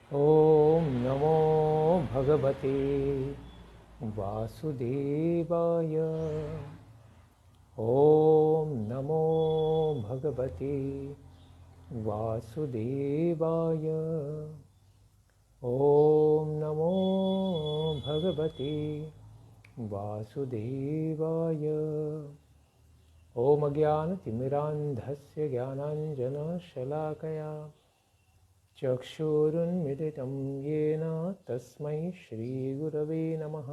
ॐ नमो भगवते वासुदेवाय। ॐ नमो भगवते वासुदेवाय। ॐ नमो भगवते वासुदेवाय। ॐ अज्ञानतिमिरान्धस्य ज्ञानाञ्जनशलाकया चक्षुरुन्मिलितं येन तस्मै श्रीगुरवे नमः।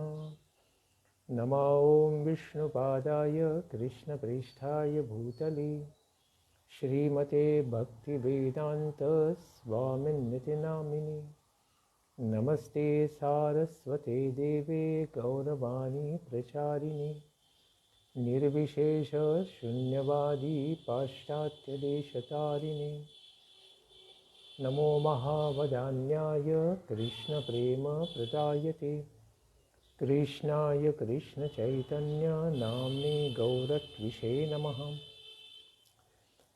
नमो ॐ विष्णुपादाय कृष्णप्रेष्ठाय भूतले श्रीमते भक्तिवेदान्तस्वामिन्निति नामिने। नमस्ते सारस्वते देवे गौरवाणी प्रचारिणे निर्विशेषशून्यवादी पाश्चात्यदेशतारिणे। नमो महावदान्याय कृष्णप्रेमप्रदायते कृष्णाय कृष्णचैतन्य नाम्ने गौरत्विषे नमः।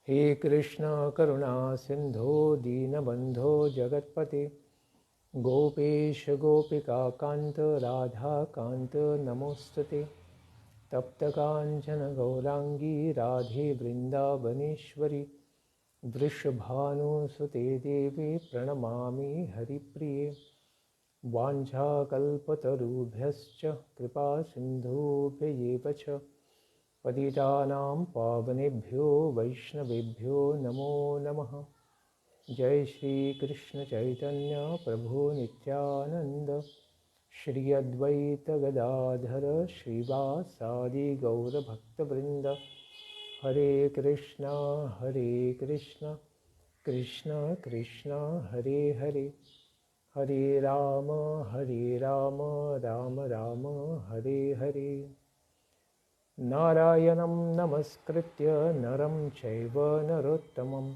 हे कृष्ण करुणा सिन्धो दीनबन्धो जगत्पते गोपेश गोपिकान्त राधाकान्त नमोस्तुते। तप्तकाञ्चन गौराङ्गी राधे वृन्दावनेश्वरी वृषभानुसुते देवी प्रणमामि हरिप्रिये। वाञ्छाकल्पतरुभ्यश्च कृपासिन्धुभ्यैव च पतितानां पावनेभ्यो वैष्णवेभ्यो नमो नमः। जय श्री कृष्ण चैतन्य प्रभु नित्यानंद श्री अद्वैत गदाधर श्रीवासादि गौरभक्तवृंद। हरे कृष्णा कृष्ण कृष्ण हरे हरे, हरे राम राम राम हरे हरे। नारायणं नमस्कृत्य नरं चैव नरोत्तमं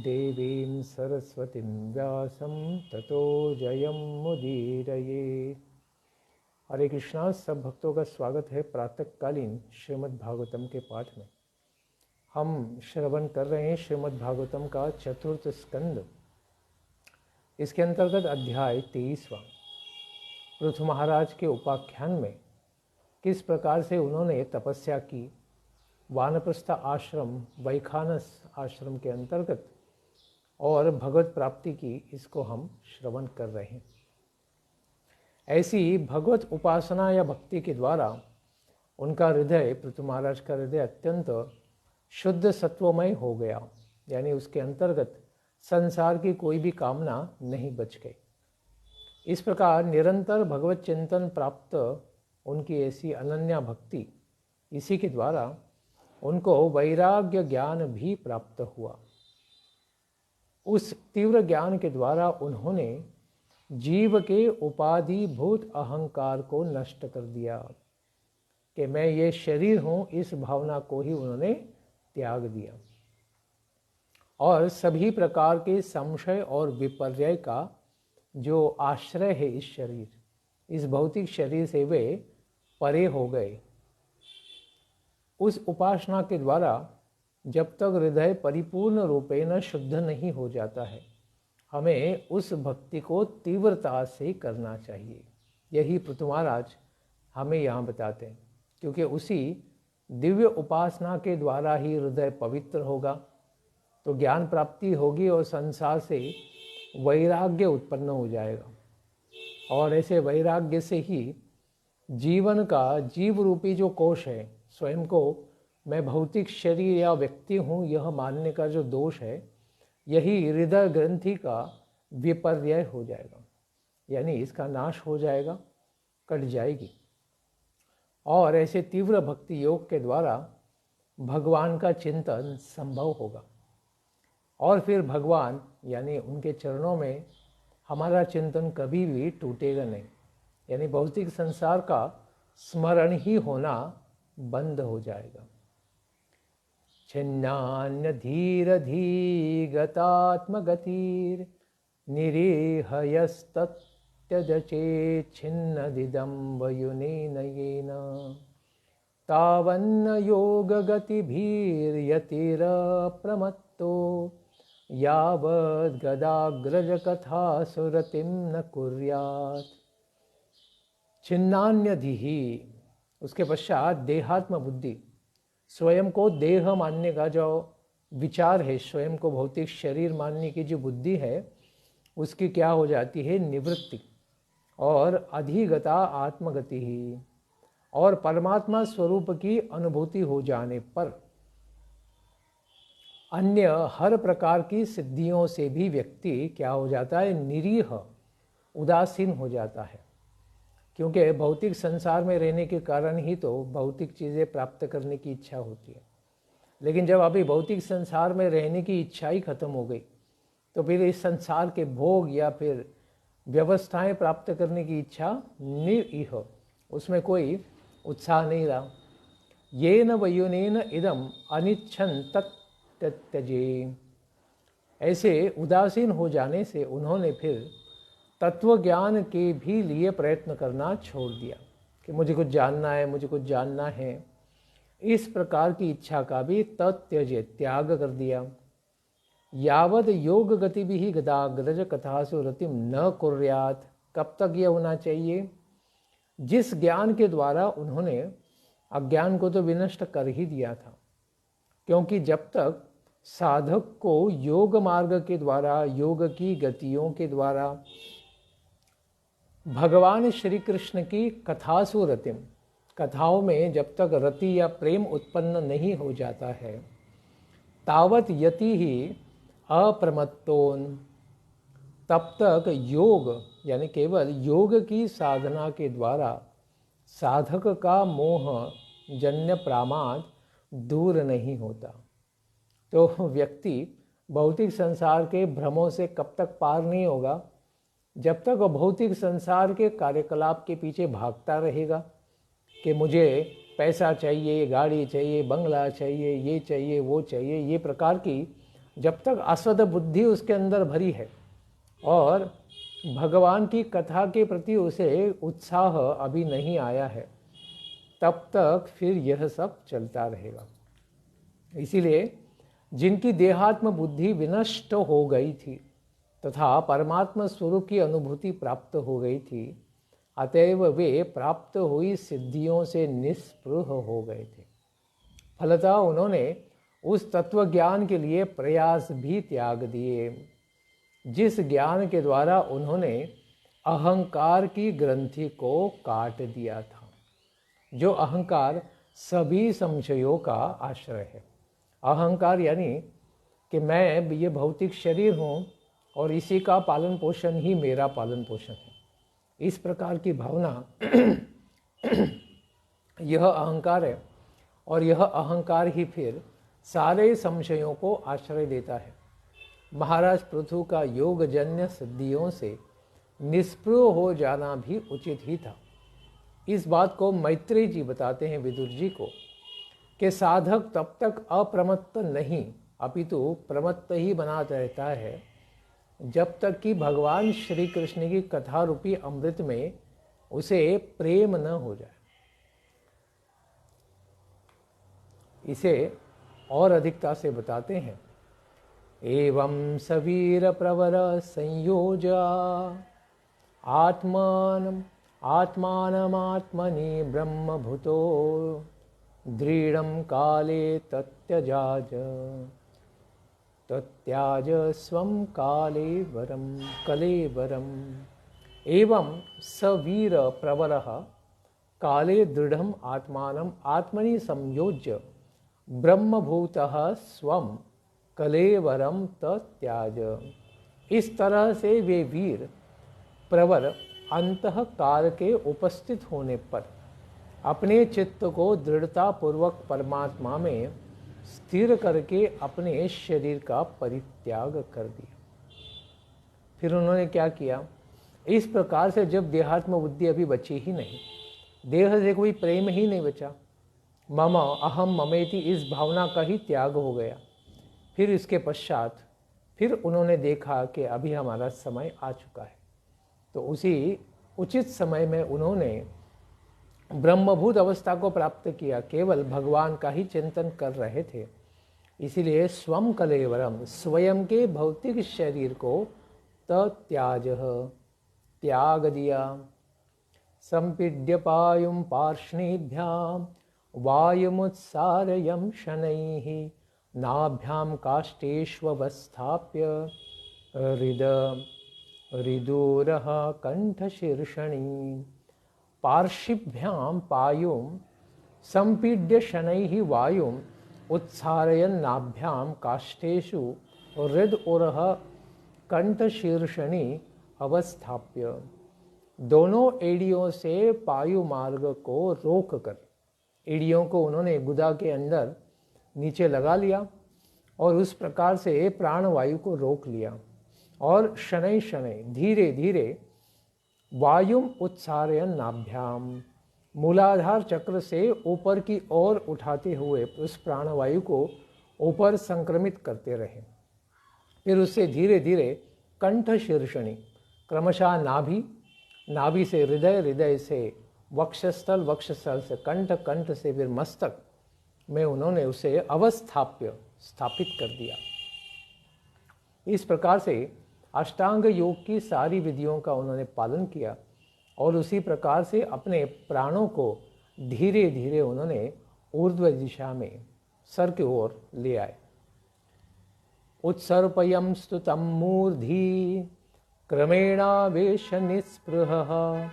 देवीं सरस्वतीं व्यासं ततो जयमुदीरये। हरे कृष्णा। सब भक्तों का स्वागत है प्रातःकालीन श्रीमद् भागवतम के पाठ में। हम श्रवण कर रहे हैं श्रीमद् भागवतम का चतुर्थ स्कंद। इसके अंतर्गत अध्याय 23वां पृथु महाराज के उपाख्यान में किस प्रकार से उन्होंने तपस्या की, वानप्रस्थ आश्रम वैखानस आश्रम के अंतर्गत और भगवत प्राप्ति की, इसको हम श्रवण कर रहे हैं। ऐसी भगवत उपासना या भक्ति के द्वारा उनका हृदय, पृथु महाराज का हृदय अत्यंत शुद्ध सत्वमय हो गया, यानी उसके अंतर्गत संसार की कोई भी कामना नहीं बच गई। इस प्रकार निरंतर भगवत चिंतन प्राप्त उनकी ऐसी अनन्या भक्ति, इसी के द्वारा उनको वैराग्य ज्ञान भी प्राप्त हुआ। उस तीव्र ज्ञान के द्वारा उन्होंने जीव के उपाधिभूत अहंकार को नष्ट कर दिया कि मैं ये शरीर हूँ, इस भावना को ही उन्होंने त्याग दिया और सभी प्रकार के संशय और विपर्यय का जो आश्रय है इस शरीर, इस भौतिक शरीर से वे परे हो गए। उस उपासना के द्वारा जब तक हृदय परिपूर्ण रूपेण शुद्ध नहीं हो जाता है, हमें उस भक्ति को तीव्रता से करना चाहिए। यही पृथु महाराज हमें यहाँ बताते हैं, क्योंकि उसी दिव्य उपासना के द्वारा ही हृदय पवित्र होगा, तो ज्ञान प्राप्ति होगी और संसार से वैराग्य उत्पन्न हो जाएगा। और ऐसे वैराग्य से ही जीवन का जीव रूपी जो कोश है, स्वयं को मैं भौतिक शरीर या व्यक्ति हूँ यह मानने का जो दोष है, यही हृदय ग्रंथि का विपर्यय हो जाएगा, यानी इसका नाश हो जाएगा, कट जाएगी। और ऐसे तीव्र भक्ति योग के द्वारा भगवान का चिंतन संभव होगा और फिर भगवान यानी उनके चरणों में हमारा चिंतन कभी भी टूटेगा नहीं, यानी भौतिक संसार का स्मरण ही होना बंद हो जाएगा। छिन्नान्य धीर धीगतात्मगतिर् निरीहयस्तत्यजचे छिन्नदिदं वयुनेन येन तावन्न योगगतिभिर्यतिरप्रमत्तो यावद् गदाग्रज कथा सुरतिम न कुर्यात् छिन्नान्यधिहि। उसके पश्चात देहात्म बुद्धि, स्वयं को देह मानने का जो विचार है, स्वयं को भौतिक शरीर मानने की जो बुद्धि है, उसकी क्या हो जाती है, निवृत्ति। और अधिगता आत्मगति ही, और परमात्मा स्वरूप की अनुभूति हो जाने पर अन्य हर प्रकार की सिद्धियों से भी व्यक्ति क्या हो जाता है, निरीह, उदासीन हो जाता है। क्योंकि भौतिक संसार में रहने के कारण ही तो भौतिक चीज़ें प्राप्त करने की इच्छा होती है। लेकिन जब अभी भौतिक संसार में रहने की इच्छा ही खत्म हो गई, तो फिर इस संसार के भोग या फिर व्यवस्थाएं प्राप्त करने की इच्छा निरीह, उसमें कोई उत्साह नहीं रहा। येन वयुनेन इदम अनिच्छन तत्यजे, ऐसे उदासीन हो जाने से उन्होंने फिर तत्व ज्ञान के भी लिए प्रयत्न करना छोड़ दिया कि मुझे कुछ जानना है, मुझे कुछ जानना है। इस प्रकार की इच्छा का भी तत्यजे, त्याग कर दिया। यावद योग गतिभिः गदाग्रज कथासु रतिम न कुर्यात्, कब तक यह होना चाहिए, जिस ज्ञान के द्वारा उन्होंने अज्ञान को तो विनष्ट कर ही दिया था। क्योंकि जब तक साधक को योग मार्ग के द्वारा, योग की गतियों के द्वारा भगवान श्री कृष्ण की कथासु रतिम, कथाओं में जब तक रति या प्रेम उत्पन्न नहीं हो जाता है, तावत यति ही अप्रमत्तोन, तब तक योग यानी केवल योग की साधना के द्वारा साधक का मोह जन्य प्रामाद दूर नहीं होता। तो व्यक्ति भौतिक संसार के भ्रमों से कब तक पार नहीं होगा, जब तक वह भौतिक संसार के कार्यकलाप के पीछे भागता रहेगा कि मुझे पैसा चाहिए, गाड़ी चाहिए, बंगला चाहिए, ये चाहिए, वो चाहिए। ये प्रकार की जब तक असद बुद्धि उसके अंदर भरी है और भगवान की कथा के प्रति उसे उत्साह अभी नहीं आया है, तब तक फिर यह सब चलता रहेगा। इसीलिए जिनकी देहात्म बुद्धि विनष्ट हो गई थी तथा परमात्मा स्वरूप की अनुभूति प्राप्त हो गई थी, अतएव वे प्राप्त हुई सिद्धियों से निस्पृह हो गए थे। फलतः उन्होंने उस तत्व ज्ञान के लिए प्रयास भी त्याग दिए, जिस ज्ञान के द्वारा उन्होंने अहंकार की ग्रंथि को काट दिया था, जो अहंकार सभी संशयों का आश्रय है। अहंकार यानी कि मैं ये भौतिक शरीर हूँ और इसी का पालन पोषण ही मेरा पालन पोषण है, इस प्रकार की भावना यह अहंकार है। और यह अहंकार ही फिर सारे संशयों को आश्रय देता है। महाराज पृथु का योगजन्य सिद्धियों से निष्प्रह हो जाना भी उचित ही था। इस बात को मैत्रेय जी बताते हैं विदुर जी को कि साधक तब तक अप्रमत्त नहीं अपितु प्रमत्त ही बना रहता है जब तक कि भगवान श्री कृष्ण की कथा रूपी अमृत में उसे प्रेम न हो जाए। इसे और अधिकता से बताते हैं, एवं सवीर प्रवर संयोजा आत्मानमात्मनि ब्रह्मभूतो दृढ़ं काले तत्याज स्वं कलेवरम। एवं सवीर प्रवरः काले दृढ़ं आत्मानम् आत्मनि संयोज्य ब्रह्मभूतः स्वं कलेवरम तत्याज। इस तरह से वे वीर प्रवर अंतःकाल के उपस्थित होने पर अपने चित्त को दृढ़ता पूर्वक परमात्मा में स्थिर करके अपने शरीर का परित्याग कर दिया। फिर उन्होंने क्या किया, इस प्रकार से जब देहात्म बुद्धि अभी बची ही नहीं, देह से कोई प्रेम ही नहीं बचा, मम अहम ममेति इस भावना का ही त्याग हो गया। फिर इसके पश्चात फिर उन्होंने देखा कि अभी हमारा समय आ चुका है, तो उसी उचित समय में उन्होंने ब्रह्मभूत अवस्था को प्राप्त किया, केवल भगवान का ही चिंतन कर रहे थे। इसीलिए स्वम कलेवरम, स्वयं के भौतिक शरीर को त्याज, त्याग दिया। संपीड्य पायुं पार्ष्णिभ्यां वायुमुत्सारयं शनैः नाभ्यां काष्ठेष्वस्थाप्य हृदूरः कंठशीर्षणी। पार्श्विभ्यां पायुं संपीड्य शनैः वायुं उत्सारयन् नाभ्यां काष्ठेषु हृदूरः कंठशीर्षणी अवस्थाप्य। दोनों एड़ियों से पायु मार्ग को रोक कर, एड़ियों को उन्होंने गुदा के अंदर नीचे लगा लिया और उस प्रकार से प्राणवायु को रोक लिया। और शनै शनै, धीरे धीरे, वायुम उत्सारयन नाभ्याम, मूलाधार चक्र से ऊपर की ओर उठाते हुए उस प्राणवायु को ऊपर संक्रमित करते रहे। फिर उससे धीरे धीरे कंठ शीर्षणी, क्रमशः नाभि, नाभि से हृदय, हृदय से वक्षस्थल, वक्षस्थल से कंठ, कंठ से फिर मस्तक में उन्होंने उसे अवस्थाप्य, स्थापित कर दिया। इस प्रकार से अष्टांग योग की सारी विधियों का उन्होंने पालन किया और उसी प्रकार से अपने प्राणों को धीरे धीरे उन्होंने ऊर्ध्व दिशा में सर की ओर ले आए। उत्सर्पयं स्तुतं मूर्धि क्रमेणावेश निस्पृहः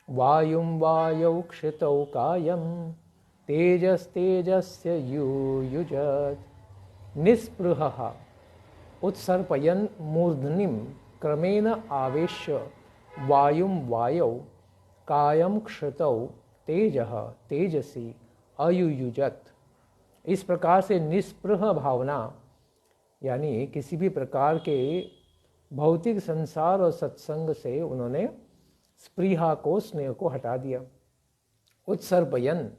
वायुं वायौ क्षितौ कायं तेजस्तेजस्य युयुजत्। निस्पृहः उत्सर्पयन् मूर्धनिं क्रमेण आवेश्य वायुं वायौ कायं क्षितौ तेजः तेजसी अयुयुजत्। इस प्रकार से निस्पृह भावना, यानी किसी भी प्रकार के भौतिक संसार और सत्संग से उन्होंने स्पृहा को, स्नेह को हटा दिया। उत्सर्पयन,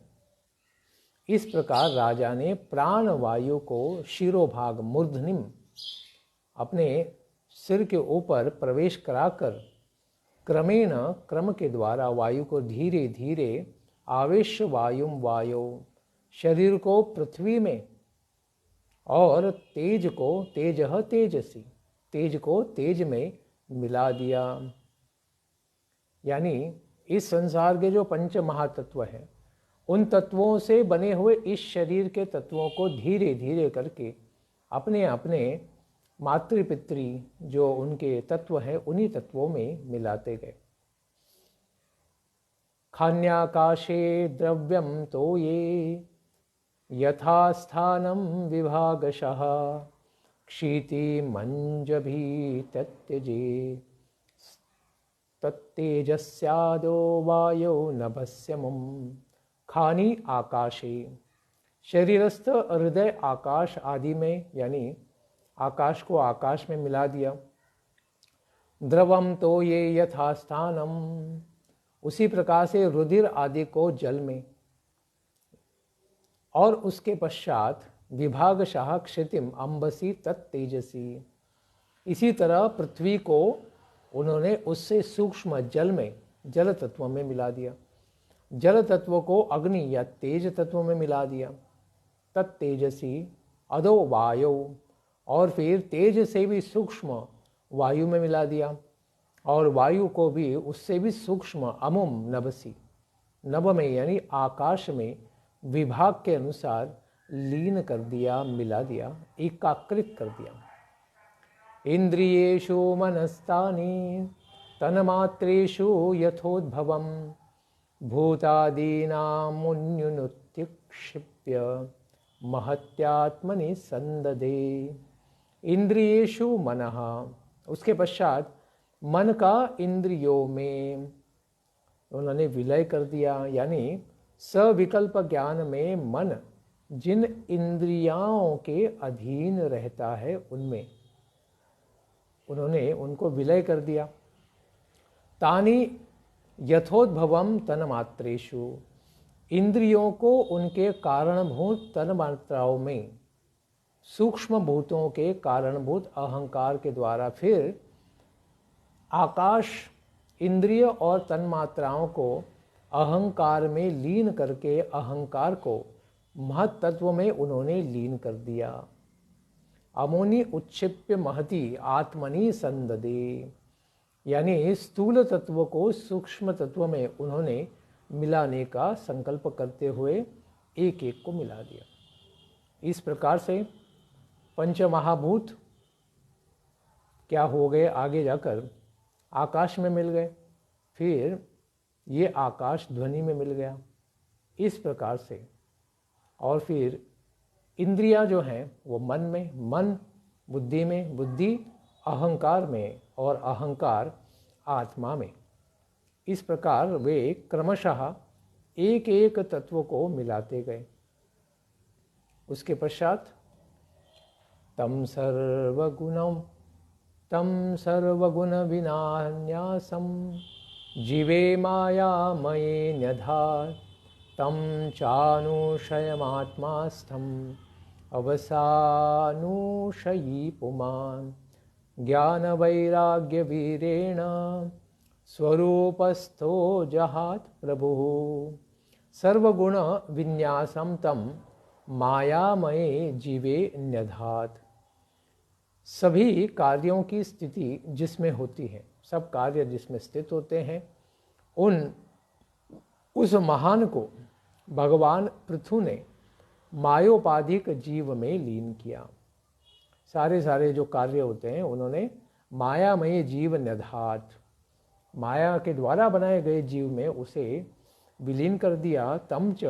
इस प्रकार राजा ने प्राण वायु को शिरोभाग मूर्धनिम, अपने सिर के ऊपर प्रवेश कराकर क्रमेण, क्रम के द्वारा वायु को धीरे धीरे आवेश वायुम वायु, शरीर को पृथ्वी में और तेज को तेजह तेजसी, तेज को तेज में मिला दिया। यानी इस संसार के जो पंच महातत्व हैं, उन तत्वों से बने हुए इस शरीर के तत्वों को धीरे धीरे करके अपने अपने मातृपितृ जो उनके तत्व हैं उन्हीं तत्वों में मिलाते गए। खान्याकाशे द्रव्यम तो ये यथा स्थानं विभागशः क्षिति मंजभी तत्यजे तत्तेजस्यादो वायो नभस्यमुम। खानी आकाशे, शरीरस्थ हृदय आकाश आदि में, यानी आकाश को आकाश में मिला दिया। द्रवम तो ये यथास्थानम, उसी प्रकार से रुधिर आदि को जल में, और उसके पश्चात विभागशाह क्षितिम अंबसी तत्तेजसी, इसी तरह पृथ्वी को उन्होंने उससे सूक्ष्म जल में, जल तत्व में मिला दिया। जल तत्व को अग्नि या तेज तत्व में मिला दिया। तत्तेजसी अधो वायु, और फिर तेज से भी सूक्ष्म वायु में मिला दिया, और वायु को भी उससे भी सूक्ष्म अमुम नभसी, नभ में यानी आकाश में विभाग के अनुसार लीन कर दिया, मिला दिया, एकाकृत कर दिया। इंद्रियेषु मनस्तानि तन्मात्रेषु यथोद्भवं भूतादीनामुन्युनुत्क्षिप्य महत्यात्मनि संददे। इंद्रियेषु मनः, उसके पश्चात मन का इंद्रियों में उन्होंने विलय कर दिया, यानी सविकल्प ज्ञान में मन जिन इंद्रियों के अधीन रहता है उनमें उन्होंने उनको विलय कर दिया। तानि यथोद्भवम तन्मात्रेषु, इंद्रियों को उनके कारणभूत तन्मात्राओं में, सूक्ष्म भूतों के कारणभूत अहंकार के द्वारा फिर आकाश इंद्रिय और तन्मात्राओं को अहंकार में लीन करके अहंकार को महत तत्व में उन्होंने लीन कर दिया। अमोनि उच्छिप्य महति आत्मनि संददे, यानी स्थूल तत्व को सूक्ष्म तत्व में उन्होंने मिलाने का संकल्प करते हुए एक एक को मिला दिया। इस प्रकार से पंचमहाभूत क्या हो गए, आगे जाकर आकाश में मिल गए, फिर ये आकाश ध्वनि में मिल गया। इस प्रकार से और फिर इंद्रियां जो हैं वो मन में, मन बुद्धि में, बुद्धि अहंकार में और अहंकार आत्मा में। इस प्रकार वे क्रमशः एक एक तत्व को मिलाते गए। उसके पश्चात तम सर्वगुण विनान्यासम जीवे मायामये न्यधात् तम चानुशयमात्मास्थम अवसानुशयी पुमान् ज्ञान वैराग्य वीरेण स्वरूपस्थो जहात् प्रभु सर्वगुण विन्यासम तम मायामये जीवे न्यधात्। सभी कार्यों की स्थिति जिसमें होती है, सब कार्य जिसमें स्थित होते हैं, उस महान को भगवान पृथु ने मायोपाधिक जीव में लीन किया। सारे जो कार्य होते हैं उन्होंने मायामय जीव न्यधात्, माया के द्वारा बनाए गए जीव में उसे विलीन कर दिया। तम च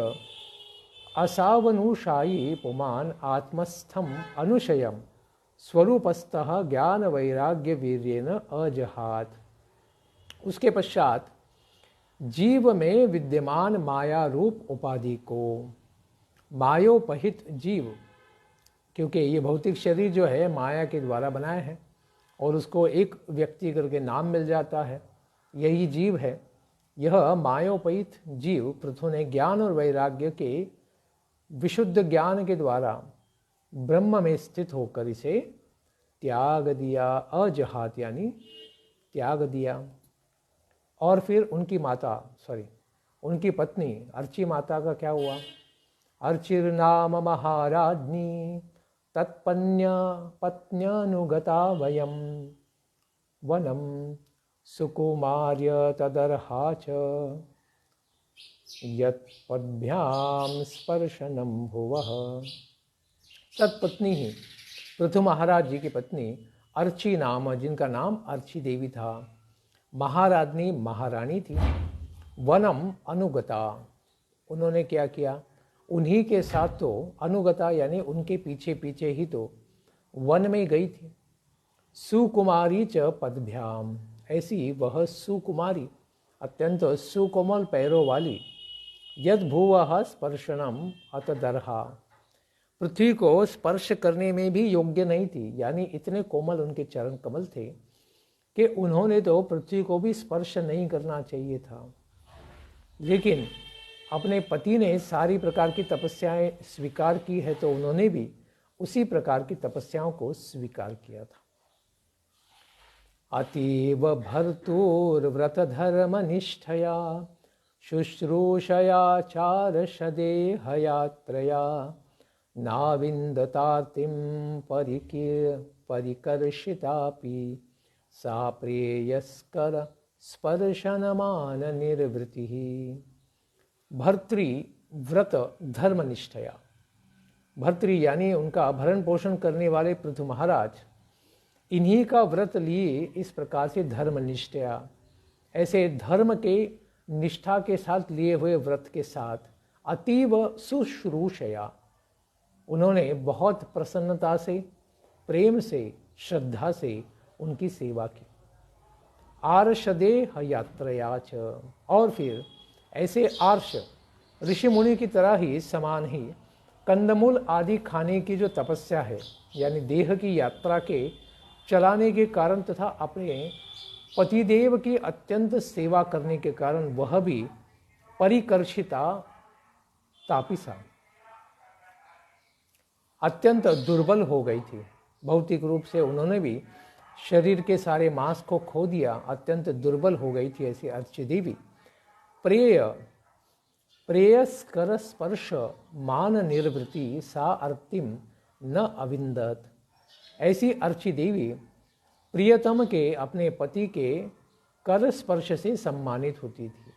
असावनुशायी पुमान आत्मस्थम अनुशयम स्वरूपस्थः ज्ञान वैराग्य वीर्येन अजहात्। उसके पश्चात जीव में विद्यमान माया रूप उपाधि को, मायोपहित जीव, क्योंकि ये भौतिक शरीर जो है माया के द्वारा बनाया है और उसको एक व्यक्ति करके नाम मिल जाता है, यही जीव है। यह मायोपहित जीव पृथु ने ज्ञान और वैराग्य के विशुद्ध ज्ञान के द्वारा ब्रह्म में स्थित होकर इसे त्याग दिया, अजहात यानी त्याग दिया। और फिर उनकी पत्नी अर्ची माता का क्या हुआ? अर्चिर्नाम महाराज्ञी तत्पन्य पत्न्यनुगता वयम वनम सुकुमार्य तदर्हा च यत्पद्भ्याम स्पर्शनम भुवः। तत्पत्नी ही पृथु महाराज जी की पत्नी अर्ची नाम, जिनका नाम अर्ची देवी था, महाराज्ञी महारानी थी, वनम अनुगता, उन्होंने क्या किया? उन्हीं के साथ तो अनुगता यानी उनके पीछे पीछे ही तो वन में गई थी। सुकुमारी च पदभ्याम, ऐसी वह सुकुमारी अत्यंत सुकोमल पैरों वाली, यद भुवः स्पर्शनम अतदर्हा, पृथ्वी को स्पर्श करने में भी योग्य नहीं थी, यानी इतने कोमल उनके चरण कमल थे कि उन्होंने तो पृथ्वी को भी स्पर्श नहीं करना चाहिए था। लेकिन अपने पति ने सारी प्रकार की तपस्याएं स्वीकार की है तो उन्होंने भी उसी प्रकार की तपस्याओं को स्वीकार किया था। अतीव भर्तुर्व्रत धर्म निष्ठया शुश्रूषयाचार शदेहयात्रया नाविन्दतार्तिं परिकर्षितापि सा प्रेयस्कर स्पर्शनमान निर्वृतिः। भर्तृ व्रत धर्म निष्ठया, भर्तृ यानी उनका भरण पोषण करने वाले पृथु महाराज, इन्हीं का व्रत लिए इस प्रकार से धर्म निष्ठया, ऐसे धर्म के निष्ठा के साथ लिए हुए व्रत के साथ अतीव शुश्रूषया, उन्होंने बहुत प्रसन्नता से, प्रेम से, श्रद्धा से उनकी सेवा की। आर्षदे यात्रया च, और फिर ऐसे आर्ष ऋषि मुनि की तरह ही समान ही कंदमूल आदि खाने की जो तपस्या है, यानी देह की यात्रा के चलाने के कारण तथा अपने पतिदेव की अत्यंत सेवा करने के कारण वह भी परिकर्षिता तापिसा, अत्यंत दुर्बल हो गई थी। भौतिक रूप से उन्होंने भी शरीर के सारे मांस को खो दिया, अत्यंत दुर्बल हो गई थी ऐसी अर्ची देवी। प्रेयस्कर स्पर्श मान निर्वृति सा अर्तिम न अविंदत, ऐसी अर्ची देवी प्रियतम के अपने पति के कर स्पर्श से सम्मानित होती थी।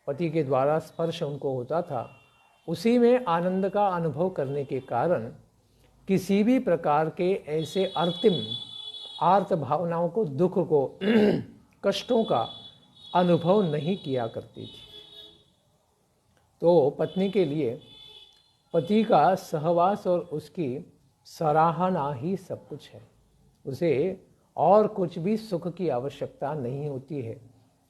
पति के द्वारा स्पर्श उनको होता था, उसी में आनंद का अनुभव करने के कारण किसी भी प्रकार के ऐसे आर्त भावनाओं को, दुख को कष्टों का अनुभव नहीं किया करती थी। तो पत्नी के लिए पति का सहवास और उसकी सराहना ही सब कुछ है। उसे और कुछ भी सुख की आवश्यकता नहीं होती है।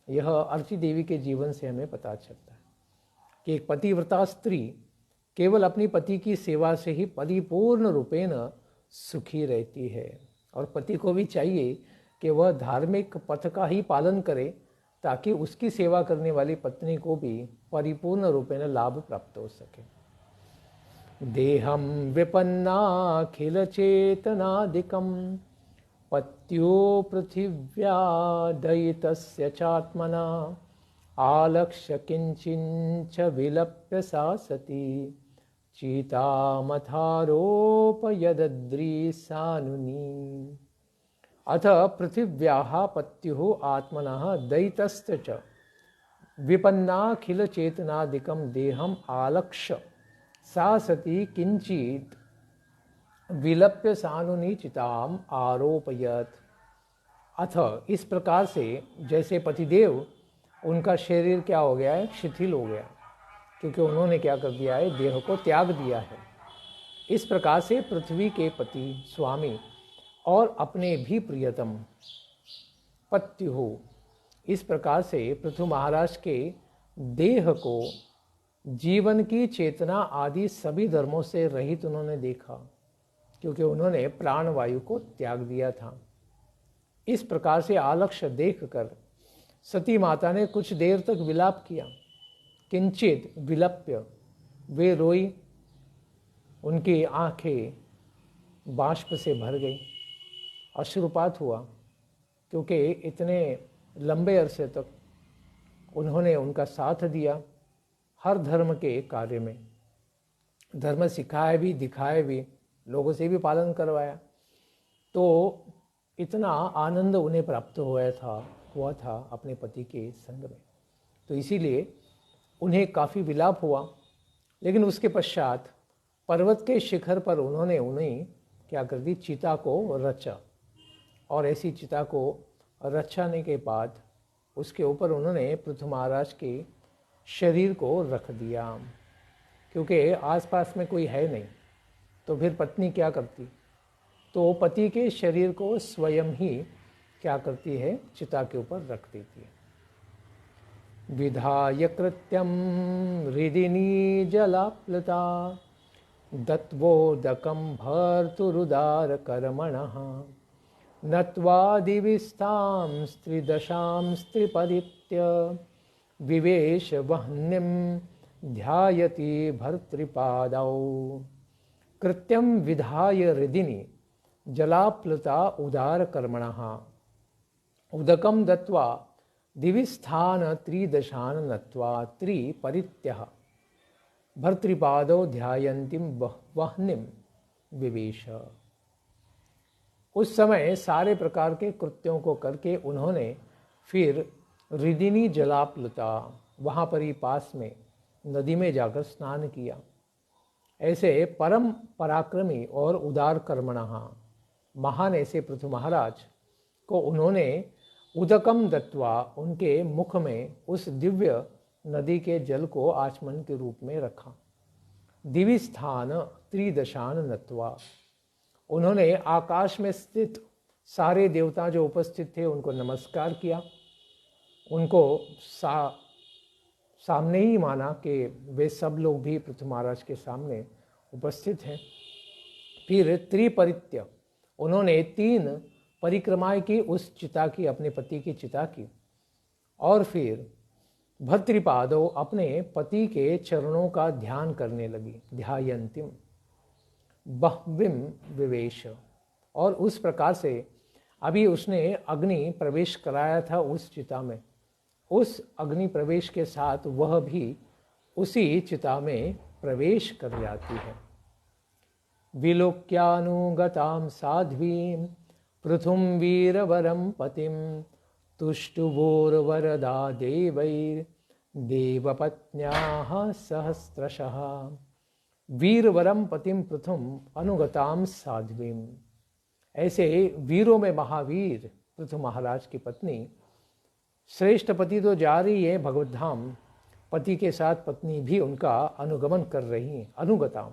यह अर्ची देवी के जीवन से हमें पता चलता है कि एक पतिव्रता स्त्री केवल अपनी पति की सेवा से ही परिपूर्ण रूपेण सुखी रहती है। और पति को भी चाहिए कि वह धार्मिक पथ का ही पालन करे, ताकि उसकी सेवा करने वाली पत्नी को भी परिपूर्ण रूपेण लाभ प्राप्त हो सके। देहम विपन्नाखिल चेतनादिकम पत्यो पृथिव्या दयितस्य चात्मना आलक्ष्य किंचिंच विलप्य सा सती चितामथारोपयदद्रीसानुनी। अथ पृथिव्याः पत्युः आत्मनः दयितश्च च विपन्नाखिलचेतनादिकं देहम् आलक्ष्य सा सती किंचित विलप्य सानुनी चिताम आरोपयत। अथ इस प्रकार से जैसे पतिदेव, उनका शरीर क्या हो गया है, शिथिल हो गया, क्योंकि उन्होंने क्या कर दिया है, देह को त्याग दिया है। इस प्रकार से पृथ्वी के पति स्वामी और अपने भी प्रियतम पत्य हो, इस प्रकार से पृथु महाराज के देह को जीवन की चेतना आदि सभी धर्मों से रहित उन्होंने देखा, क्योंकि उन्होंने प्राणवायु को त्याग दिया था। इस प्रकार से आलक्ष्य देखकर सती माता ने कुछ देर तक विलाप किया। किंचित विलप्य, वे रोई, उनकी आंखें बाष्प से भर गई, अश्रुपात हुआ, क्योंकि इतने लंबे अरसे तक उन्होंने उनका साथ दिया हर धर्म के कार्य में, धर्म सिखाए भी, दिखाए भी, लोगों से भी पालन करवाया। तो इतना आनंद उन्हें प्राप्त हुआ था अपने पति के संग में। तो इसीलिए उन्हें काफ़ी विलाप हुआ। लेकिन उसके पश्चात पर्वत के शिखर पर उन्हें क्या कर दी, चिता को रचा। और ऐसी चिता को रचाने के बाद उसके ऊपर उन्होंने पृथु महाराज के शरीर को रख दिया, क्योंकि आसपास में कोई है नहीं। तो फिर पत्नी क्या करती, तो पति के शरीर को स्वयं ही क्या करती है, चिता के ऊपर रख देती है। विधाय कृत्यम हृदिनी जलाप्लुता दत्वोदकं भर्तुरुदार कर्मणः नत्वा दिविस्तां स्त्रिदशां स्त्रिपदित्य विवेश वह्निं ध्यायति भर्तृपादौ। कृत्यं विधाय हृदिनी जलाप्लुता उदार कर्मणः उदकं दत्वा दिविस्थान त्रिदशान नत्वा त्रिपरित्यः भर्तृपादौ ध्यायन्तीं वह्निं विवेश। उस समय सारे प्रकार के कृत्यों को करके उन्होंने फिर हृदिनी जलाप्लुता, वहाँ पर ही पास में नदी में जाकर स्नान किया। ऐसे परम पराक्रमी और उदार कर्मणः, महान ऐसे पृथु महाराज को उन्होंने उदकम दत्वा, उनके मुख में उस दिव्य नदी के जल को आचमन के रूप में रखा। दिवि स्थान त्रिदशान नत्वा, उन्होंने आकाश में स्थित सारे देवता जो उपस्थित थे उनको नमस्कार किया, उनको सामने ही माना कि वे सब लोग भी पृथु महाराज के सामने उपस्थित हैं। फिर त्रिपरित्य, उन्होंने 3 परिक्रमाएं की उस चिता की, अपने पति की चिता की। और फिर भर्तृपादो, अपने पति के चरणों का ध्यान करने लगी, ध्यायन्तीम बह्विम विवेश। और उस प्रकार से अभी उसने अग्नि प्रवेश कराया था उस चिता में, उस अग्नि प्रवेश के साथ वह भी उसी चिता में प्रवेश कर जाती है। विलोक्यानुगतां साध्वीं पृथुं वीरवरं पतिं तुष्टुवोर्वरदा देवैर्देवपत्न्याः सहस्रशः। वीरवरम पतिम पृथुम अनुगताम साध्वीम। ऐसे वीरों में महावीर पृथु महाराज की पत्नी, श्रेष्ठ पति तो जा रही है भगवत धाम, पति के साथ पत्नी भी उनका अनुगमन कर रही हैं। अनुगताम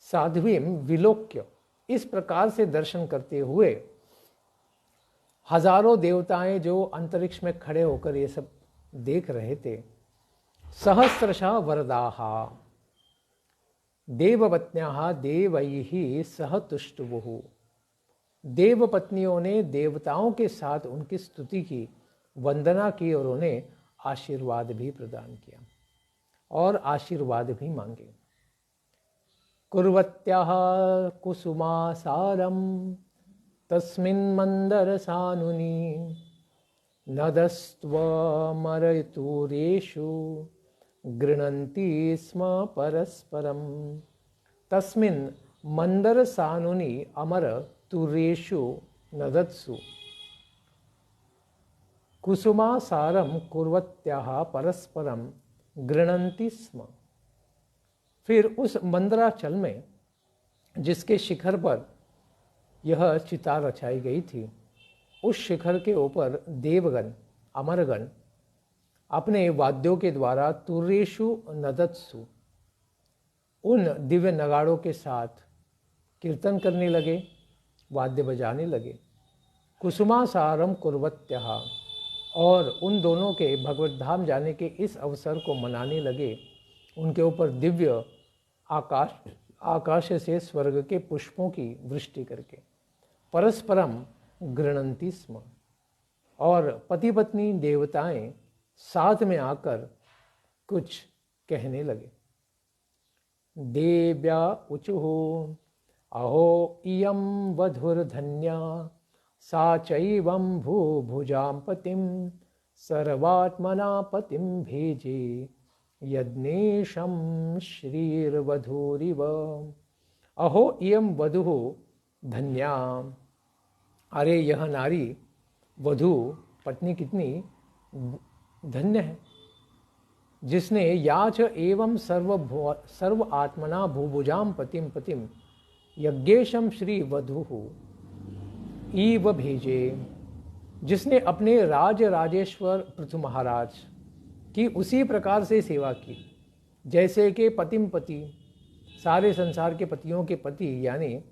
साध्वीम विलोक्य, इस प्रकार से दर्शन करते हुए हजारों देवताएं जो अंतरिक्ष में खड़े होकर ये सब देख रहे थे। सहस्रशः वरदाहा देवपत्न्याः देवैः सह तुष्टुवुः। देवपत्नियों ने देवताओं के साथ उनकी स्तुति की, वंदना की और उन्हें आशीर्वाद भी प्रदान किया और आशीर्वाद भी मांगे। कुर्वत्याः कुसुमासारं तस्मिन् मन्दरसानुनि नदस्त्वमरतुरेषु गृह्णन्ति स्म परस्परं। तस्मिन् मन्दरसानुनि अमर तुरेषु नदत्सु कुसुमासारं कुर्वत्याः परस्परं गृह्णन्ति स्म। फिर उस मंदराचल में, जिसके शिखर पर यह चिता रचाई गई थी, उस शिखर के ऊपर देवगण अमरगण अपने वाद्यों के द्वारा तुरेषु नदत्सु, उन दिव्य नगाड़ों के साथ कीर्तन करने लगे, वाद्य बजाने लगे। कुसुमासारम कुर्वत्यः, और उन दोनों के भगवत धाम जाने के इस अवसर को मनाने लगे। उनके ऊपर दिव्य आकाश से स्वर्ग के पुष्पों की वृष्टि करके। परस्परम गृह्णन्ति स्म, और पति पत्नी देवताएं साथ में आकर कुछ कहने लगे। देव्या उचुः अहो इयं वधुर्धन्या सा चैवं भूभुजां पतिं सर्वात्मना पतिं भेजे यज्ञेशं श्रीर्वधूरिव। अहो इयं वधुः धन्या, अरे यह नारी वधु पत्नी कितनी धन्य है, जिसने याच एवं सर्व आत्मना भूभुजां पतिम पतिम यज्ञेशम श्री वधु ईव भेजे, जिसने अपने राजेश्वर पृथु महाराज की उसी प्रकार से सेवा की जैसे कि पतिम पति, सारे संसार के पतियों के पति यानी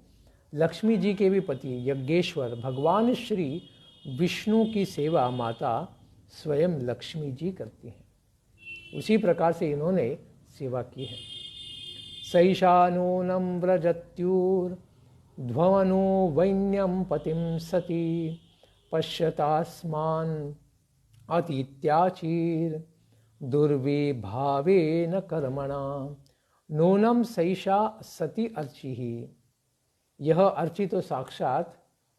लक्ष्मी जी के भी पति यज्ञेश्वर भगवान श्री विष्णु की सेवा माता स्वयं लक्ष्मी जी करती हैं। उसी प्रकार से इन्होंने सेवा की है। सैषानूनं व्रजत्युर्ध्वमनु वैन्यं पतिं सती पश्यतास्मान् अतीत्याचीर दुर्विभावेन कर्मणा नूनम सैषा सती अर्चि ही। यह अर्ची तो साक्षात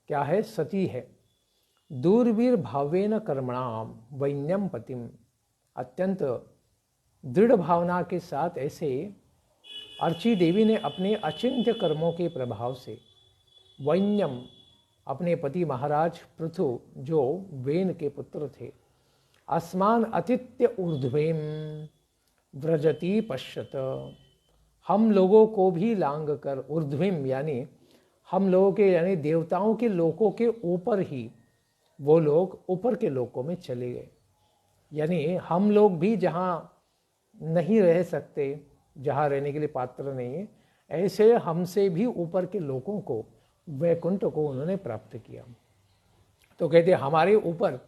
क्या है, सती है। दूरवीर भावेन कर्मणाम वैन्यम पतिम, अत्यंत दृढ़ भावना के साथ ऐसे अर्ची देवी ने अपने अचिंत्य कर्मों के प्रभाव से वैन्यम, अपने पति महाराज पृथु जो वेन के पुत्र थे, अस्मान अतिथ्य ऊर्ध्वेम व्रजति पश्यत, हम लोगों को भी लांग कर, ऊर्ध्वेम यानी हम लोगों के यानी देवताओं के लोकों के ऊपर ही वो लोग ऊपर के लोकों में चले गए। यानी हम लोग भी जहाँ नहीं रह सकते, जहाँ रहने के लिए पात्र नहीं है, ऐसे हमसे भी ऊपर के लोकों को, वैकुंठ को उन्होंने प्राप्त किया। तो कहते हमारे ऊपर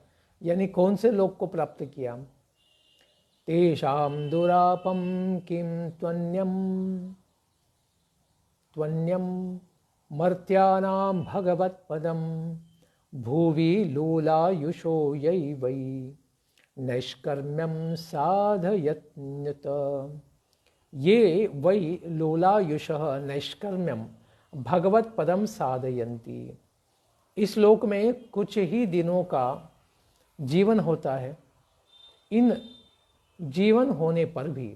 यानी कौन से लोक को प्राप्त किया। तेषां दुरापम किम त्वन्यम मर्त्यानां भगवत्पदं भुवि लोलायुषो यै वै नैष्कर्म्यं साधयन्यत। ये वै लोलायुषः नैष्कर्म्यम भगवत्पदं साधयन्ति। इस लोक में कुछ ही दिनों का जीवन होता है। इन जीवन होने पर भी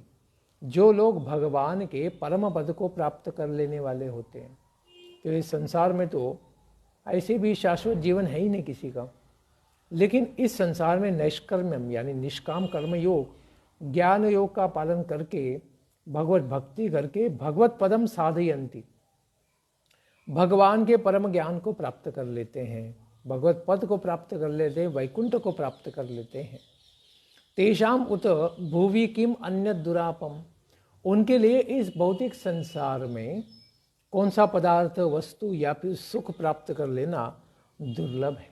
जो लोग भगवान के परम पद को प्राप्त कर लेने वाले होते हैं, तो इस संसार में तो ऐसे भी शाश्वत जीवन है ही नहीं किसी का, लेकिन इस संसार में नैष्कर्म्यम यानी निष्काम कर्म योग, ज्ञान योग का पालन करके, भगवत भक्ति करके भगवत पदम साधयंती, भगवान के परम ज्ञान को प्राप्त कर लेते हैं, भगवत पद को प्राप्त कर लेते हैं, वैकुंठ को प्राप्त कर लेते हैं। तेषाम उत भुवि किम अन्य दुरापम, उनके लिए इस भौतिक संसार में कौन सा पदार्थ, वस्तु या फिर सुख प्राप्त कर लेना दुर्लभ है।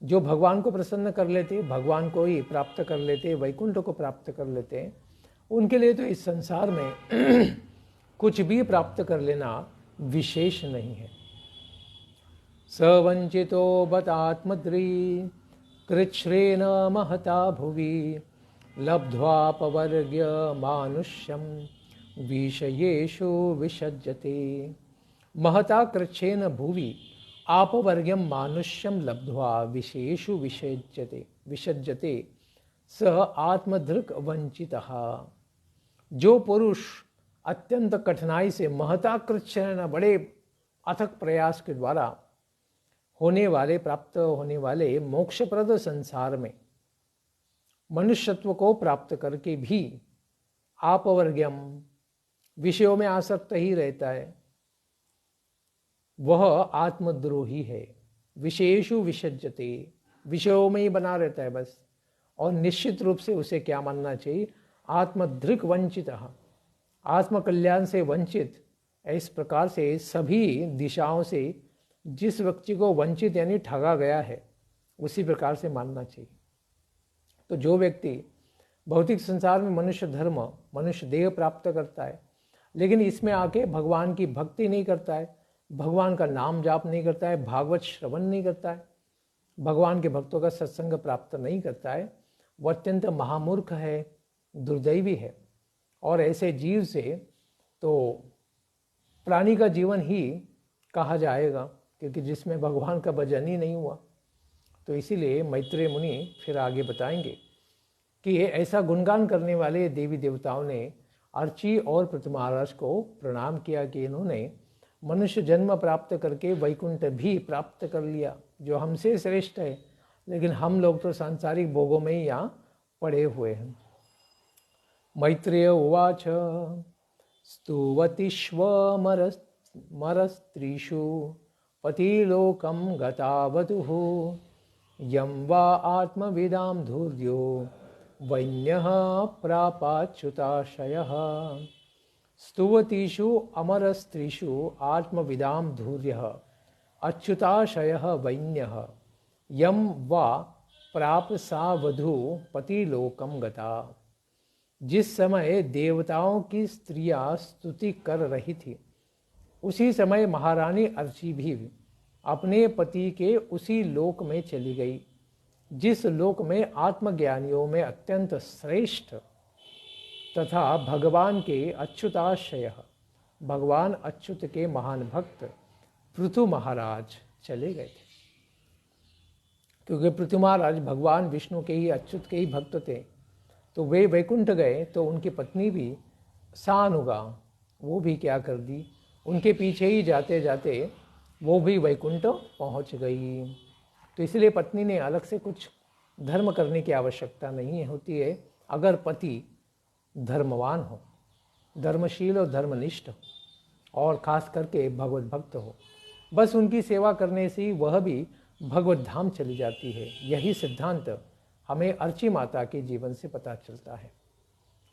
जो भगवान को प्रसन्न कर लेते, भगवान को ही प्राप्त कर लेते, वैकुंठ को प्राप्त कर लेते हैं, उनके लिए तो इस संसार में कुछ भी प्राप्त कर लेना विशेष नहीं है। सवंचितो बतात्मद्री कृच्छ्रेण महता भुवि लब्ध्वापवर्ग्य मानुष्यम विषयेषु विसज्जते। महता कृच्छ्रेण भुवि आपवर्ग्यम मानुष्यम लब्ध्वा विषयेषु विसज्जते स आत्मधृक वंचितः। जो पुरुष अत्यंत कठिनाई से महता कृच्छ्रेण, बड़े अथक प्रयास के द्वारा प्राप्त होने वाले मोक्षप्रद संसार में मनुष्यत्व को प्राप्त करके भी आपवर्ग्यम, विषयों में आसक्त ही रहता है, वह आत्मद्रोही है। विषयेषु विसज्जते, विषयों में ही बना रहता है बस। और निश्चित रूप से उसे क्या मानना चाहिए? आत्मधृक वंचित, आत्मकल्याण से वंचित। इस प्रकार से सभी दिशाओं से जिस व्यक्ति को वंचित यानी ठगा गया है, उसी प्रकार से मानना चाहिए। तो जो व्यक्ति भौतिक संसार में मनुष्य धर्म, मनुष्य देह प्राप्त करता है, लेकिन इसमें आके भगवान की भक्ति नहीं करता है, भगवान का नाम जाप नहीं करता है, भागवत श्रवण नहीं करता है, भगवान के भक्तों का सत्संग प्राप्त नहीं करता है, वह अत्यंत महामूर्ख है, दुर्दैवी है। और ऐसे जीव से तो प्राणी का जीवन ही कहा जाएगा, क्योंकि जिसमें भगवान का भजन ही नहीं हुआ। तो इसीलिए मैत्रेय मुनि फिर आगे बताएंगे कि ऐसा गुणगान करने वाले देवी देवताओं ने अर्ची और पृथु महाराज को प्रणाम किया कि इन्होंने मनुष्य जन्म प्राप्त करके वैकुंठ भी प्राप्त कर लिया, जो हमसे श्रेष्ठ है, लेकिन हम लोग तो सांसारिक भोगों में ही यहाँ पड़े हुए हैं। मैत्रेय उवाच स्तुवतिष्वमरस्त्रीषु पतिलोकं गतावतुः यं वा आत्मविदां धूर्यो वैन्यः प्रापाच्युताशयः। स्तुवतीषु अमरस्त्रीषु आत्मविदां धूर्यः अच्युताशयः वैन्यः यं वा प्राप सा वधू पतिलोकम गता। जिस समय देवताओं की स्त्रियां स्तुति कर रही थी, उसी समय महारानी अर्ची भी अपने पति के उसी लोक में चली गई, जिस लोक में आत्मज्ञानियों में अत्यंत श्रेष्ठ तथा भगवान के अच्युताशय, भगवान अच्युत के महान भक्त पृथु महाराज चले गए थे। क्योंकि पृथु महाराज भगवान विष्णु के ही, अच्युत के ही भक्त थे, तो वे वैकुंठ गए, तो उनकी पत्नी भी सानुगा, वो भी क्या कर दी, उनके पीछे ही जाते जाते वो भी वैकुंठ पहुंच गई। तो इसलिए पत्नी ने अलग से कुछ धर्म करने की आवश्यकता नहीं होती है, अगर पति धर्मवान हो, धर्मशील और धर्मनिष्ठ हो, और खास करके भगवत भक्त हो। बस उनकी सेवा करने से ही वह भी भगवत धाम चली जाती है। यही सिद्धांत हमें अर्ची माता के जीवन से पता चलता है।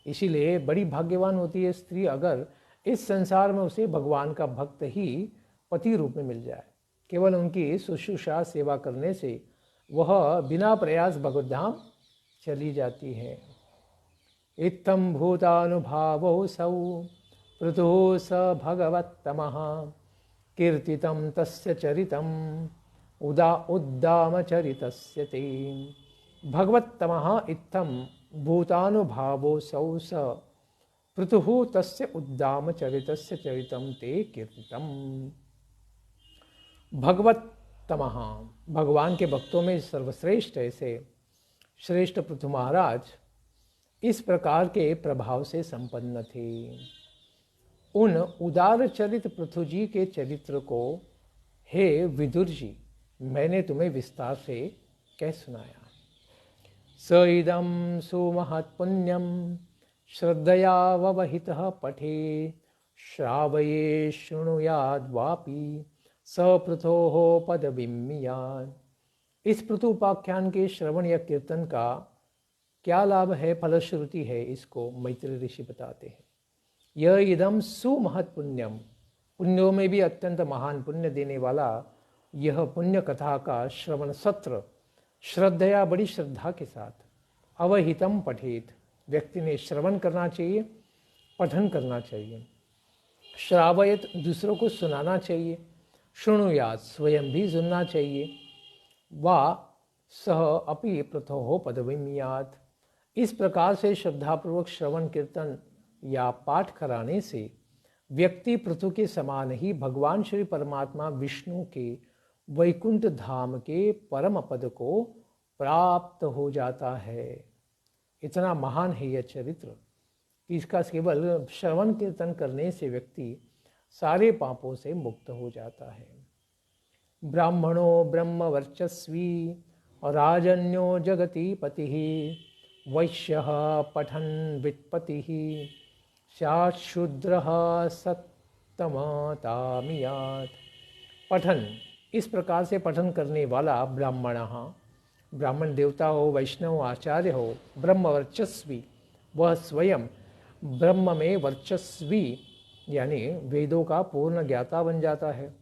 इसीलिए बड़ी भाग्यवान होती है स्त्री अगर इस संसार में उसे भगवान का भक्त ही पति रूप में मिल जाए। केवल उनकी शुश्रूषा सेवा करने से वह बिना प्रयास भगवत धाम चली जाती है। इत्थं भूतानुभावो सौ पृथुः स भगवत्तमः कीर्तितं तस्य चरितम् उद्दामचरितस्य ते। भगवत्तमः इत्थं भूतानुभावो सौ स पृथुः तस्य उद्दामचरितस्य चरितं ते कीर्तितम्। भगवत्तमः, भगवान के भक्तों में सर्वश्रेष्ठ ऐसे श्रेष्ठ पृथु महाराज इस प्रकार के प्रभाव से संपन्न थे। उन उदार चरित पृथु जी के चरित्र को हे विदुर जी मैंने तुम्हें विस्तार से कह सुनाया। स इदं सुमहत्पुण्यं श्रद्धया ववहितः पठे श्रावये शृणुयाद्वापि स पृथोः पदविम्मियात्। इस पृथु उपाख्यान के श्रवण या कीर्तन का क्या लाभ है, फलश्रुति है, इसको मैत्री ऋषि बताते हैं। यह इदम सुमहत पुण्यम, पुण्यों में भी अत्यंत महान पुण्य देने वाला यह पुण्य कथा का श्रवण सत्र श्रद्धया, बड़ी श्रद्धा के साथ, अवहितम पठेत, व्यक्ति ने श्रवण करना चाहिए, पठन करना चाहिए। श्रावयत, दूसरों को सुनाना चाहिए। शृणुयात, स्वयं भी सुनना चाहिए। वा सह अपि पृथोः पदविम्मियात्, इस प्रकार से श्रद्धापूर्वक श्रवण कीर्तन या पाठ कराने से व्यक्ति पृथु के समान ही भगवान श्री परमात्मा विष्णु के वैकुंठ धाम के परम पद को प्राप्त हो जाता है। इतना महान है यह चरित्र कि इसका केवल श्रवण कीर्तन करने से व्यक्ति सारे पापों से मुक्त हो जाता है। ब्राह्मणो ब्रह्म वर्चस्वी और राजन्यो जगति पति वैश्यः पठन् वित्पतिः स्यात् शूद्रः सत्तमतामियात्। पठन, इस प्रकार से पठन करने वाला ब्राह्मण देवता हो, वैष्णव आचार्य हो, ब्रह्म वर्चस्वी, वह स्वयं ब्रह्म में वर्चस्वी यानी वेदों का पूर्ण ज्ञाता बन जाता है।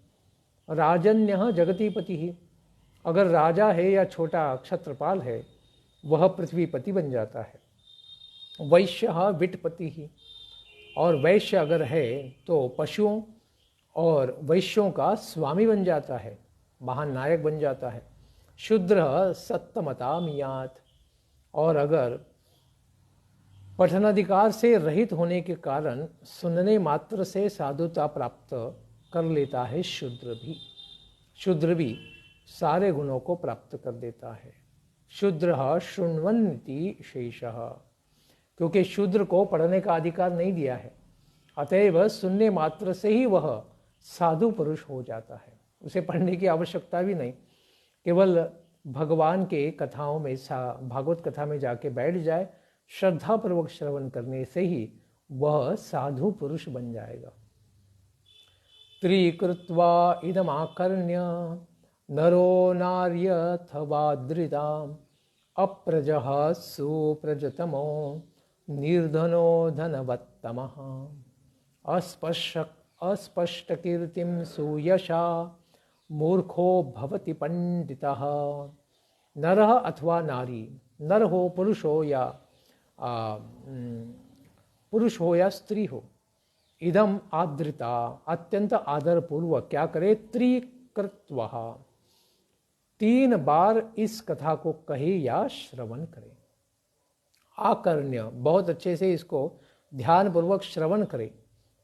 राजन्य जगतीपति ही, अगर राजा है या छोटा क्षत्रपाल है वह पृथ्वीपति बन जाता है। वैश्य विटपति ही, और वैश्य अगर है तो पशुओं और वैश्यों का स्वामी बन जाता है, महान नायक बन जाता है। शूद्र सत्तमतामियात्, और अगर पठनाधिकार से रहित होने के कारण सुनने मात्र से साधुता प्राप्त कर लेता है शूद्र भी सारे गुणों को प्राप्त कर देता है। शूद्र शृण्वन्निति शेषः, क्योंकि शूद्र को पढ़ने का अधिकार नहीं दिया है, अतएव सुनने मात्र से ही वह साधु पुरुष हो जाता है। उसे पढ़ने की आवश्यकता भी नहीं, केवल भगवान के कथाओं में, भागवत कथा में जाके बैठ जाए, श्रद्धापूर्वक श्रवण करने से ही वह साधु पुरुष बन जाएगा। त्रिकृत्वा इदमाकर्ण्य नरो नार्यथवाद्रिताम् अप्रजः सुप्रजतमो निर्धनो धनवत्तमः अस्पष्टकीर्तिं सुयशा मूर्खो भवति पंडितः। नरः अथवा नारी, नर हो, पुरुष हो या स्त्री हो, इदम आद्रिता, अत्यंत आदरपूर्वक क्या करे, त्रिकृत्वः, 3 बार इस कथा को कहे या श्रवण करे। आकर्ण्य, बहुत अच्छे से इसको ध्यानपूर्वक श्रवण करे।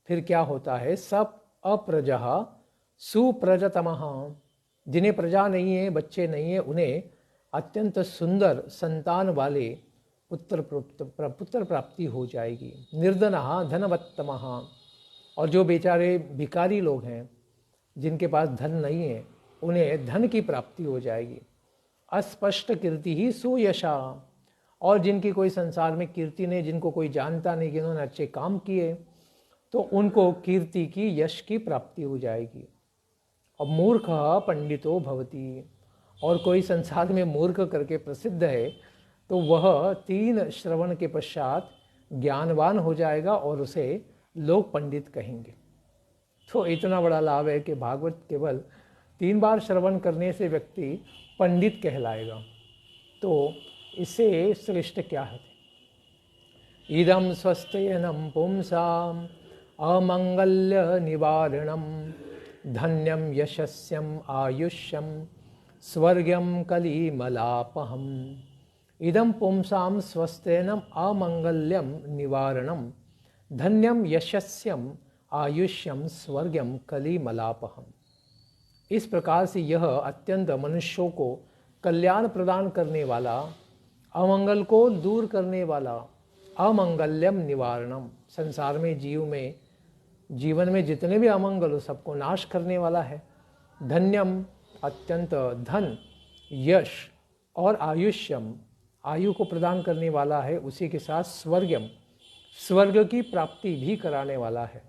फिर क्या होता है, सब अप्रजः सुप्रजतमः, जिन्हें प्रजा नहीं है, बच्चे नहीं है, उन्हें अत्यंत सुंदर संतान वाले पुत्र प्राप्ति हो जाएगी। निर्धनः धनवत्तमः, और जो बेचारे भिखारी लोग हैं जिनके पास धन नहीं है, उन्हें धन की प्राप्ति हो जाएगी। अस्पष्ट कीर्ति ही सुयशा, और जिनकी कोई संसार में कीर्ति नहीं, जिनको कोई जानता नहीं कि उन्होंने अच्छे काम किए, तो उनको कीर्ति की, यश की प्राप्ति हो जाएगी। और मूर्ख पंडितो भवति, और कोई संसार में मूर्ख करके प्रसिद्ध है तो वह 3 श्रवण के पश्चात ज्ञानवान हो जाएगा और उसे लोग पंडित कहेंगे। तो इतना बड़ा लाभ है कि भागवत केवल 3 बार श्रवण करने से व्यक्ति पंडित कहलाएगा। तो इससे श्रेष्ठ क्या है? इदं स्वस्त्ययनं पुंसाम् अमंगल्य निवारणं धन्यं यशस्यम् आयुष्यं स्वर्गं कलिमलापहम्। इदं पुंसां स्वस्त्ययनम अमंगल्यम निवारणम धन्यम यशस्यम आयुष्यम स्वर्गम कलिमलापहम। इस प्रकार से यह अत्यंत मनुष्यों को कल्याण प्रदान करने वाला, अमंगल को दूर करने वाला अमंगल्यम निवारणम, संसार में जीवन में जितने भी अमंगल हो सबको नाश करने वाला है। धन्यम, अत्यंत धन, यश और आयुष्यम, आयु को प्रदान करने वाला है। उसी के साथ स्वर्गम, स्वर्ग की प्राप्ति भी कराने वाला है।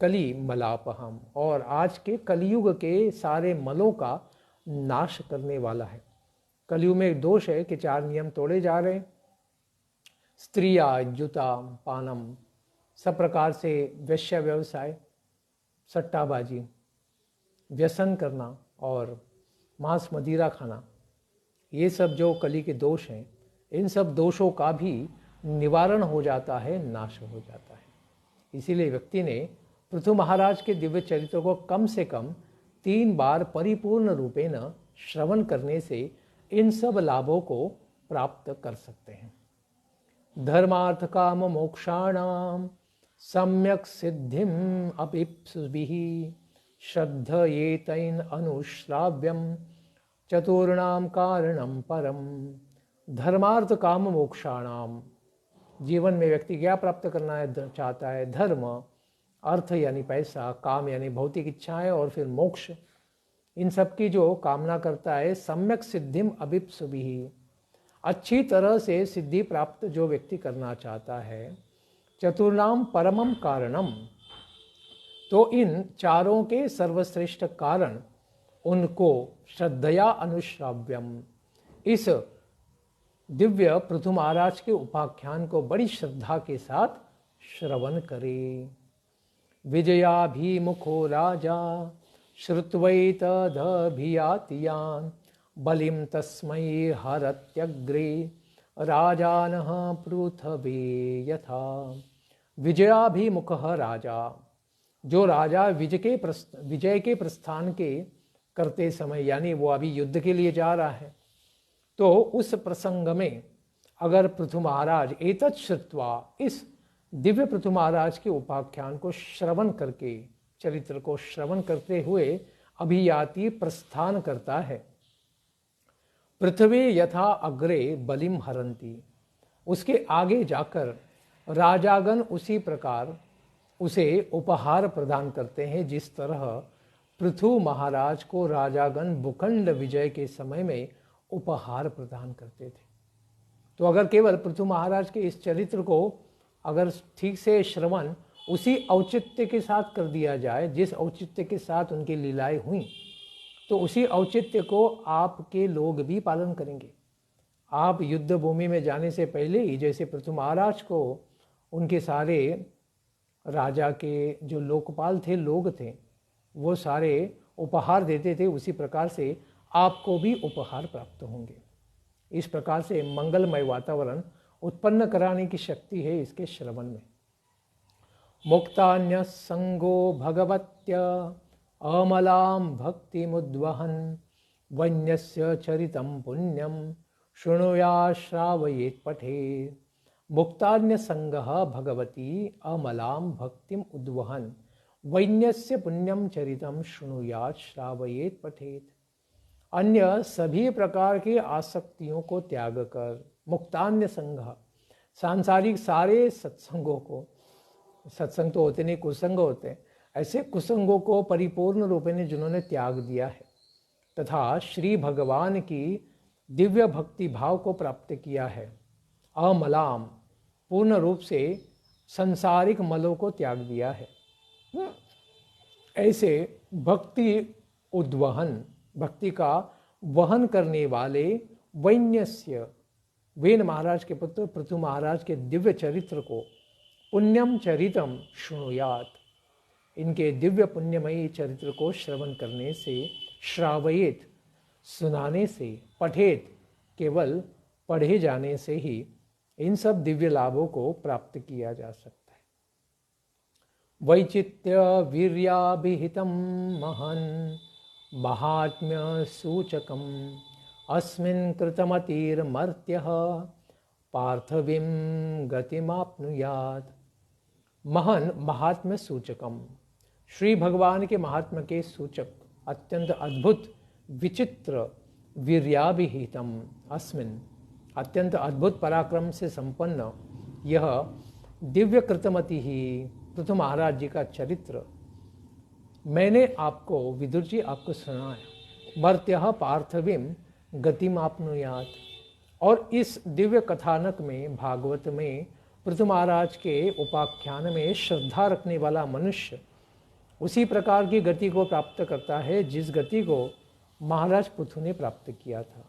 कली मलापहम, और आज के कलयुग के सारे मलों का नाश करने वाला है। कलयुग में एक दोष है कि 4 नियम तोड़े जा रहे हैं। स्त्रिया जुता पानम, सब प्रकार से वैश्य व्यवसाय, सट्टाबाजी, व्यसन करना और मांस मदिरा खाना, ये सब जो कली के दोष हैं, इन सब दोषों का भी निवारण हो जाता है, नाश हो जाता है। इसीलिए व्यक्ति ने पृथु महाराज के दिव्य चरित्र को कम से कम 3 बार परिपूर्ण रूपेण श्रवण करने से इन सब लाभों को प्राप्त कर सकते हैं। धर्मार्थ काम मोक्षाणाम सम्यक सिद्धिम अपिप्सुभिः श्रद्धयेतैन अनुश्राव्यम चतुर्णाम कारणम परम। धर्मार्थ काम मोक्षाणाम, जीवन में व्यक्ति क्या प्राप्त करना चाहता है? धर्म, अर्थ यानी पैसा, काम यानी भौतिक इच्छाएं, और फिर मोक्ष, इन सब की जो कामना करता है। सम्यक सिद्धिम अभिप्सुभिः, अच्छी तरह से सिद्धि प्राप्त जो व्यक्ति करना चाहता है। चतुर्णाम परमम कारणम, तो इन चारों के सर्वश्रेष्ठ कारण उनको श्रद्धया अनुश्राव्यम, इस दिव्य पृथु महाराज के उपाख्यान को बड़ी श्रद्धा के साथ श्रवण करे। विजयाभिमुखो राजा श्रुत्वैतदभियातियान् बलिं तस्मै हरत्यग्रे राजानः पृथ्वे यथा। विजयाभिमुखः राजा, जो राजा विजय के प्रस्थान के करते समय, यानी वो अभी युद्ध के लिए जा रहा है, तो उस प्रसंग में अगर पृथु महाराज एतत् श्रुत्वा, इस दिव्य पृथु महाराज के उपाख्यान को श्रवण करके, चरित्र को श्रवण करते हुए अभियाति प्रस्थान करता है। पृथ्वी यथा अग्रे बलिम हरंती, उसके आगे जाकर राजागण उसी प्रकार उसे उपहार प्रदान करते हैं जिस तरह पृथु महाराज को राजागण भूखंड विजय के समय में उपहार प्रदान करते थे। तो अगर केवल पृथु महाराज के इस चरित्र को अगर ठीक से श्रवण उसी औचित्य के साथ कर दिया जाए, जिस औचित्य के साथ उनकी लीलाएं हुई, तो उसी औचित्य को आपके लोग भी पालन करेंगे। आप युद्ध भूमि में जाने से पहले ही जैसे पृथु महाराज को उनके सारे राजा के जो लोकपाल थे, लोग थे, वो सारे उपहार देते थे, उसी प्रकार से आपको भी उपहार प्राप्त होंगे। इस प्रकार से मंगलमय वातावरण उत्पन्न कराने की शक्ति है इसके श्रवण में। मुक्तान्य संगो भगवत्य अमलाम भक्ति मुद्वहन वन्यस्य चरितम पुण्यम शृणुया श्रावयेत् पठेत्। मुक्तान्य संगः भगवती अमलाम भक्तिम उद्वहन वैन्यस्य पुण्यम चरितम शृणुयात् श्रावयेत् पठेत्। अन्य सभी प्रकार की आसक्तियों को त्याग कर, मुक्तान्य संग, सांसारिक सारे सत्संगों को, सत्संग तो होते नहीं, कुसंग होते हैं, ऐसे कुसंगों को परिपूर्ण रूप में जिन्होंने त्याग दिया है तथा श्री भगवान की दिव्य भक्ति भाव को प्राप्त किया है, अमलाम, पूर्ण रूप से संसारिक मलों को त्याग दिया है, ऐसे भक्ति उद्वहन, भक्ति का वहन करने वाले वैन्यस्य, वेन महाराज के पुत्र पृथु महाराज के दिव्य चरित्र को पुण्यम चरितम शृणुयात, इनके दिव्य पुण्यमयी चरित्र को श्रवण करने से, श्रावयेत, सुनाने से, पठेत, केवल पढ़े जाने से ही इन सब दिव्य लाभों को प्राप्त किया जा सकता है। वैचित्य वीर्याभिहितं महन् महात्म्य सूचकम अस्मिन् कृतमतिर्मर्त्यः पार्थवीं गतिमाप्नुयात्। महन महात्म्य सूचकम, श्री भगवान के महात्म्य के सूचक, अत्यंत अद्भुत विचित्र, वीर्याभिहितम अस्मिन्, अत्यंत अद्भुत पराक्रम से संपन्न यह दिव्य कृतमति ही पृथु महाराज जी का चरित्र मैंने आपको, विदुर जी आपको सुनाया। मर्त्यः पार्थिवीं गतिमाप्नुयात्। और इस दिव्य कथानक में, भागवत में, पृथु महाराज के उपाख्यान में श्रद्धा रखने वाला मनुष्य उसी प्रकार की गति को प्राप्त करता है जिस गति को महाराज पृथु ने प्राप्त किया था,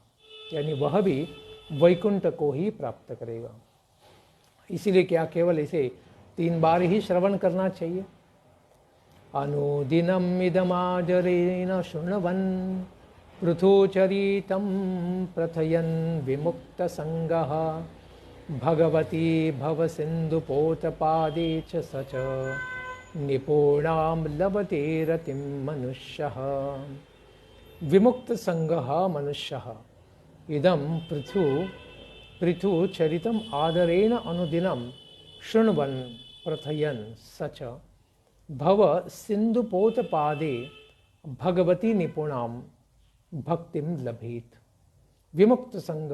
यानी वह भी वैकुंठ को ही प्राप्त करेगा। इसीलिए क्या केवल इसे 3 बार ही श्रवण करना चाहिए? अनुदिनम इदमाजरेण शृण्वन् पृथुचरितं प्रथयन् विमुक्त संगः भगवती भवसिन्धुपोतपादे च स च निपुणां लभते रतिं मनुष्यः। विमुक्त संगः मनुष्यः इदं पृथुचरितम् आदरेण अनुदिनं शृण्वन् प्रथयन् स च भव सिन्धुपोतपादे भगवती निपुणां भक्तिम लभेत। विमुक्त संग,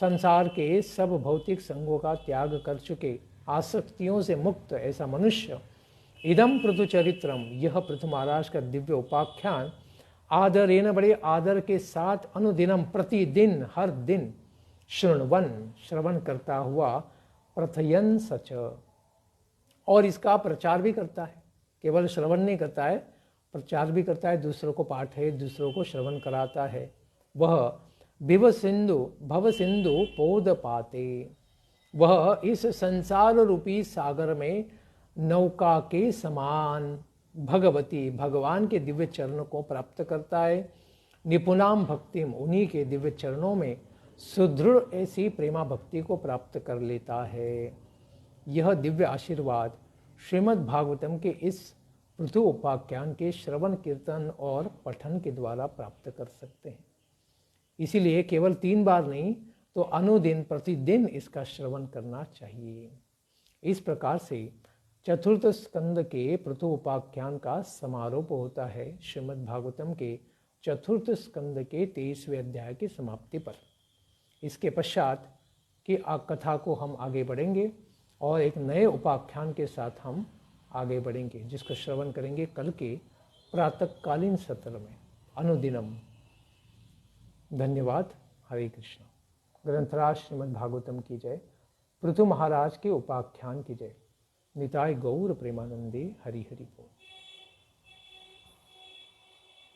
संसार के सब भौतिक संगों का त्याग कर चुके, आसक्तियों से मुक्त ऐसा मनुष्य, इदम पृथुचरित्रम, यह पृथु महाराज का दिव्य उपाख्यान, आदरेण, बड़े आदर के साथ, अनुदिनम, प्रतिदिन, हर दिन, शृण्वन, श्रवण करता हुआ, प्रथयन सच, और इसका प्रचार भी करता है। केवल श्रवण नहीं करता है, प्रचार भी करता है, दूसरों को पाठ है, दूसरों को श्रवण कराता है। वह भव सिंधु पोद पाते, वह इस संसार रूपी सागर में नौका के समान भगवती, भगवान के दिव्य चरणों को प्राप्त करता है। निपुणाम भक्तिम, उन्हीं के दिव्य चरणों में सुदृढ़ ऐसी प्रेमा भक्ति को प्राप्त कर लेता है। यह दिव्य आशीर्वाद श्रीमद् भागवतम के इस पृथु उपाख्यान के श्रवण, कीर्तन और पठन के द्वारा प्राप्त कर सकते हैं। इसीलिए केवल 3 बार नहीं तो अनुदिन, प्रतिदिन इसका श्रवण करना चाहिए। इस प्रकार से चतुर्थ स्कंद के पृथु उपाख्यान का समारोप होता है श्रीमद् भागवतम के चतुर्थ स्कंद के 23वें अध्याय की समाप्ति पर। इसके पश्चात की कथा को हम आगे बढ़ेंगे और एक नए उपाख्यान के साथ हम आगे बढ़ेंगे, जिसको श्रवण करेंगे कल के प्रातःकालीन सत्र में, अनुदिनम। धन्यवाद। हरे कृष्ण। ग्रंथराज श्रीमद् भागवतम की जय। पृथु महाराज के उपाख्यान की जय। निताय गौर प्रेमानंदे। हरि हरि बोल।